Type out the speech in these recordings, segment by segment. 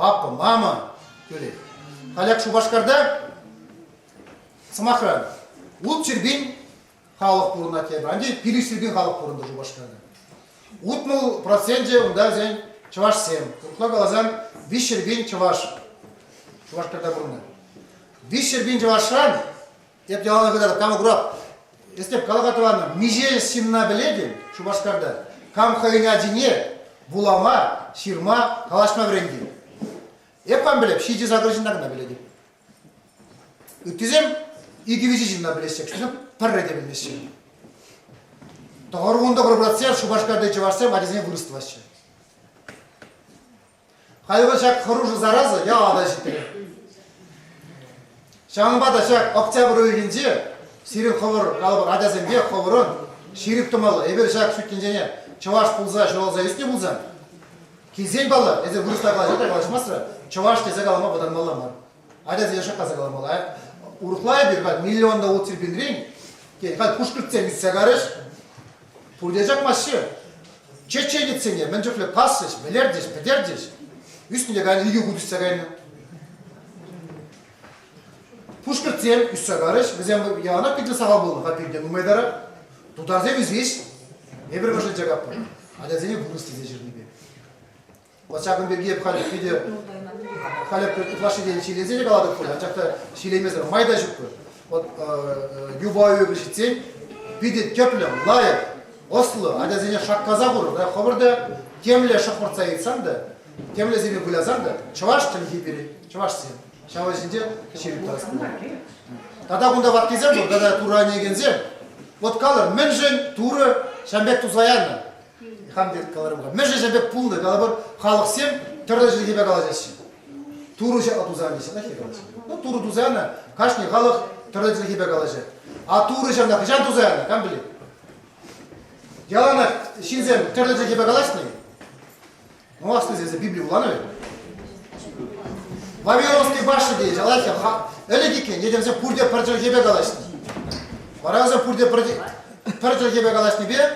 папа, мама. Халяк Шубашкарда Самахран. Ут чербин халық бұрын атеді. Анде пириштербин халық бұрынды Шубашкарда. Утмыл проценте унда зен чаваш сем. Урхла галазан вишербин чаваш. Шубашкарда бұрынды. Вишербин чавашран. Еп ялана кадады, камы гурап. Естеп калағатываны меже симна біледі Шубашкарда. Кам хайына дине, булама, ширма, калашма вренди. Епам білеп, шиде загрыжындағына біледі. Үттізем, игивижи жинна білесек, шүзім пірреде білмесек. Тоғырғында құрбыратсия, Шубашкарда чеварсия, мадизіне вырыстывашы. Хайығы шак хыружы заразы, я ада жеттірі. Шаңбада шак октябрь өйгенде, сирин қовыр, қалыбыр адаземге қовырын, шеріп тұмалы, әбір шак сүткен және, чаваш пулза, жолалза есіне бұлзан. Кезен балы, әзір вырыста қалай қалашмасыра, чаваш тезе қалама бұдан маламар. Адазе шаққа қаламалы. Урықлай бір, миллионда от серпендірейін, пушкіртсен үтсе қарыш, пұрдежақ машы, чеченетсене, мен жүфлі пассыш, білердеш, бідердеш, үстінде ғаны үйге күдіссе ғайны. Пушкіртсен үтсе қарыш, бізен яғына пиді саға болын, қапирден ұмайдары, тұтарзен үзбеш, ебір ғышын жағап бар. Адазене бұрысты зе жеріне бер. Очақын берге еп қалып пиде, қалып ұтлашы дейін шилезене қаладық қой, анчақта шилемезір, майда жүк көр. Юбай өбір жетсен, пиде көплім, лайық, ослы, адазене шаққаза құрыр. Қобырды кемле шықпыртса етсам да, кемле земе гүлязам да, чаваш тілге береді, чаваш сен. Шава жінде шеріп тарасың. Тада құнда бақ кезем бұл, тада тура негензем. Вот қалыр, мен жын туры шәмбек тұзаяны. Хамдет қаларымға. Мен жын шәмбек пұлды, қалабыр қалық сем, түрді жылге бек алажасын. Туры тұзаяны десен, әке қаласын. Туры тұзаяны, қашны қалық түрді жылге бек алажасын. А туры шәмбек жан тұзаяны, кәм біле? Яланы шинзем түрді жылге бек алашны. Оғасты зезе Библия ұланы өй. Вавилонский башы дейі, жалайке, әлі декен, едемзе пұрде пірджіл кебе қалашны. Барағыза пұрде пірджіл кебе қалашны бе,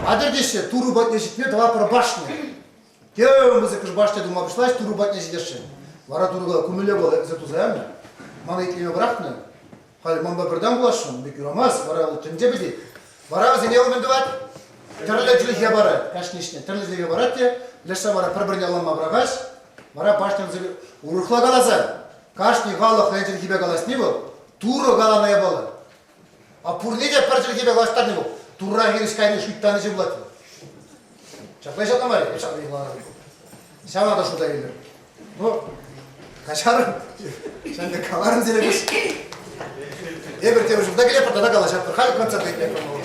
адырдеші туру батне жетме, два пыр башны. Кеуімізі күш башты дума бұшлайш, туру батне жетеші. Вара туруға күміле бол, әкізе тузаямны. Мана етлеме бірақтны. Қали мамба бірден бұлашын, бек юрамаз, вара ол түнде беді. Барағызы не олменді бат? Тірлі жүліге барад, кашнешіне, тірлі жүліге барад те, лешса вара пір-бірне алама бірағаш, вара баштан зілі ұрықла қалазан. Кашни ғалық әнжіл кебе қалас не бол? Туры ғаланaya болы. А пұрнеде піржіл кебе қаластар не бол? Турра керіш кайны шүйттаны же бұлаты. Чақлай жатамары, чақлай ғаланы. Сәма да шуда елір. Ну, қашарым. Сәнде қаларын зеле біз. Ебір темір жылда келе пұртада қала жаттыр. Қай концерт етпек болу.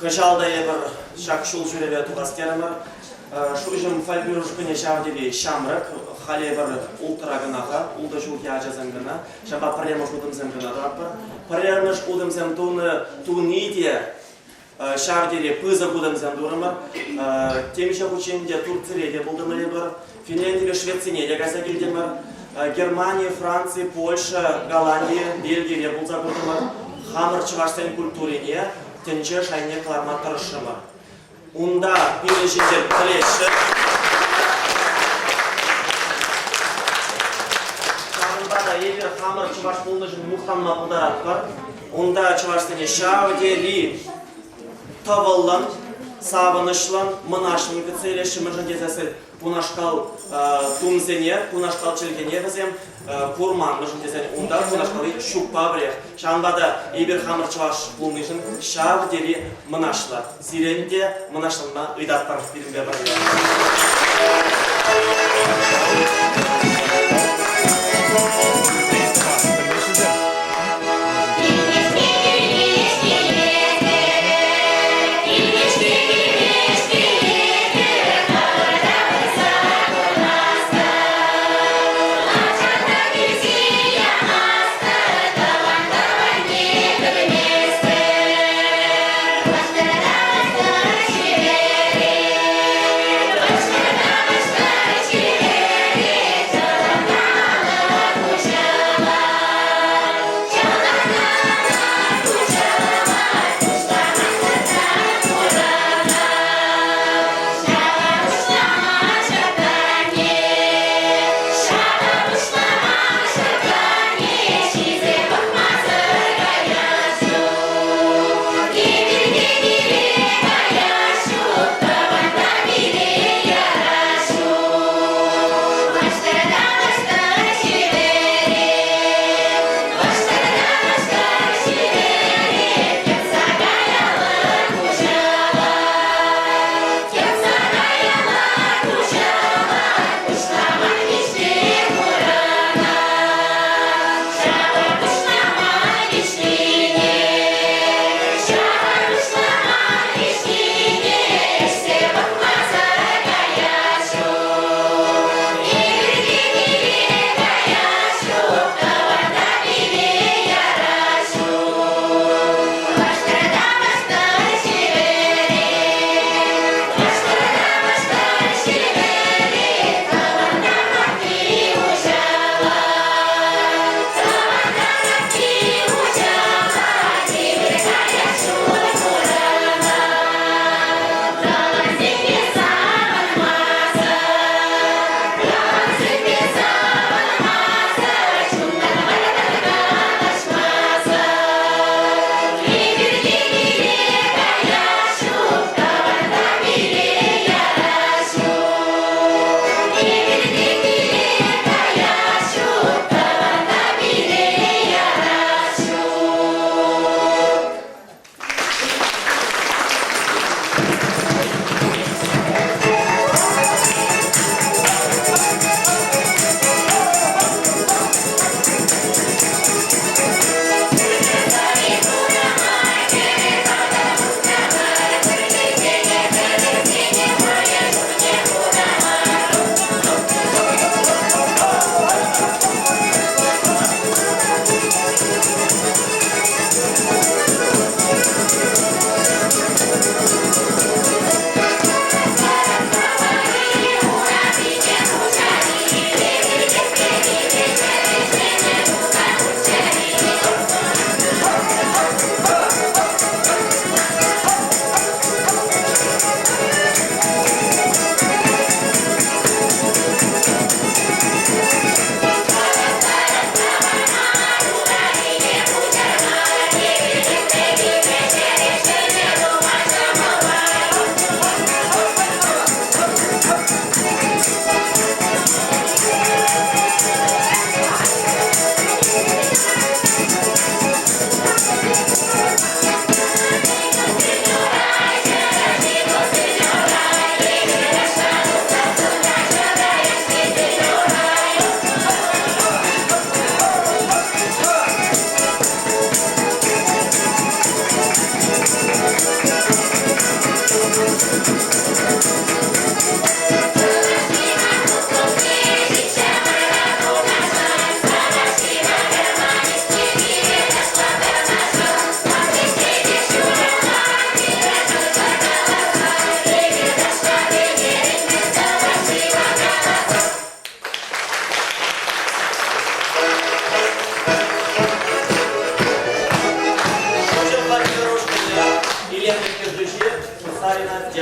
Кыжалдай bir şakşul jürebe tuğaskerімір. Şuýjym folklor güne şawdeli şamrık, hale bir ultragınağa, ulda julki ajazamgına, şaba paryamoş udımzamgına dapır. Paryamoş udımzam tunitiye şawdeli pızak udımzamdurımır. Temişe uçende Turciyede buldumeli bir, Finlandiya, Şvetsiye gasa geldimir. Germaniya, Fransiya, Polşa, Gollandiya, Belgiya bulzak udımır. Hamır çıvaşsan kulturine, tence şayne klarma tarışımır. Unda birleşince birleşip Şarında da bir hamır çıvaş bulduğun muhtamma budarak var. Unda çıvaştığını şavdeli tavallan, savınışlan, mınaşın gıtseyleşimizin gezesi punaşkal tumzene, punaşkal çilgene vizem kurmanmışın gezeni. Unda punaşkalı şuppa birek. Şanda da bir hamır çıvaş bulduğun şavdeli mınaşlar. Zirende mınaşlanma ıйдаттар birimge barıyor.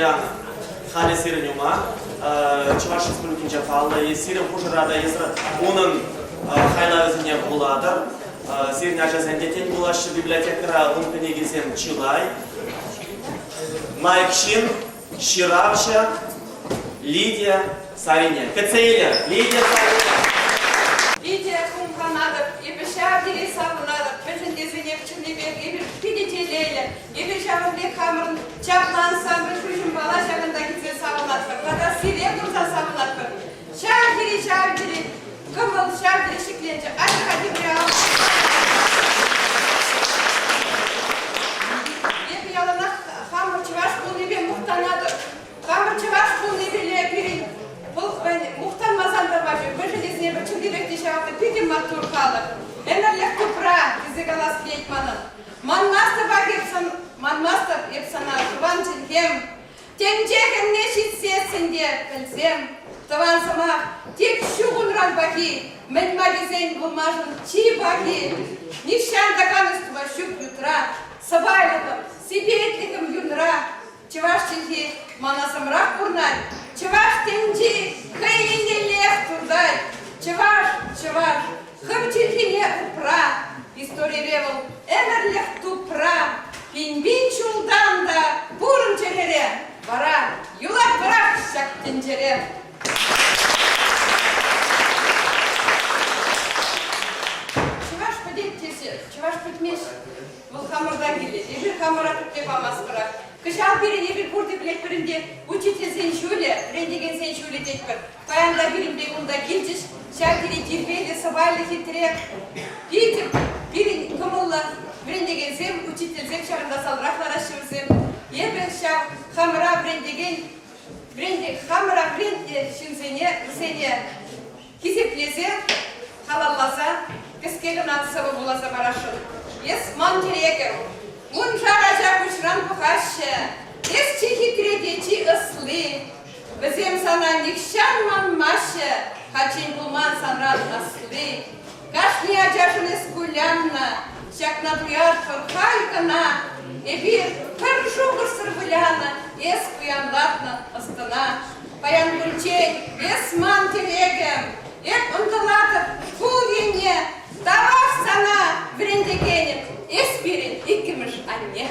Яна. Хали сирен ума. Чуваш республикинче халлы. Сирен хужырада езір оның хайла өзіне буладыр. Сирен ажазен детен булашы библиотекара ұмкіне кезем Чилай. Майкшин, Ширавча, Лидия Сариня. Кацейлер, Лидия Сариня. Лидия Кумханадов, Ебеша Дерисавнадов, Пежендезенев Чилибек, Ебер Пидетелейлер, Ебеша Ваблек Хамрын, Чаплан Самбыр Күшін Бала Шағында Кетсе Савнадов, Бада Сирия Турса Савнадов, Шағдери, Кымыл Шағдери Шекленчі, Ачқа Дебриал. Ебе яланақ Хамыр Чываш бұл небе Мұхтанадов, Хамыр Чываш бұл небеле Пирин, Мұхтан Мазандар бажы, бір железіне бір чүлдеректе шағақты пекем маттур қалып. Әнерлік күпра, кезі қалас бейтманын. Манмастап епсана, тұван жінкем. Тенжегін не шетсесінде білсем. Тұван сымақ, тек шуғынран баки, мен магазин бұлмажын чи баки. Нишан үстіма шүк ютра, сабайлығым, себетлігім юнра. Чываш тенге манасымрақ бұрнай, Чываш тенге хайинелек турдай, Чываш, хым тенге упра, история ревел, эмерлек тупра, пинбин чулдан да бурын черере, бара, юлак бырақ шак тенжере. Чываш подеттесі, Чываш подмеш, бұл хамырдан келеді, ебір хамыра күттеп амас бырақ. Кышал бири ебір бұрды білек бірінде учитель сен шөлі, рендеген сен шөлі детпір. Паянда бірінде бұнда келчіш, шағдері тербейлі, сабайлы хитрек. Питер, бири кымылы, біріндеген сен учитель сен шағында салырақлар ашымызым. Ебір шақ хамыра бірінде хамыра бірінде шынсене, кесеплесе, халалласа, кіскелін аңсыбы боласа барашын. Ес ман терегім. Мун жаража күшран бұқашы, ес хитрете ыслы. Бізем сана никшан манмашы, хачен бұлман санран аслы. Кашни ажашын эскулянна, шакна дуяр фархалькана, эбир пір шуғыр сырбыляна, ес куянлатна астана. Паян бүлчей, ес ман терегім, ек ұндылатып шкул ене, давақ сана біріндегенім. Эспирин иккіміш анне.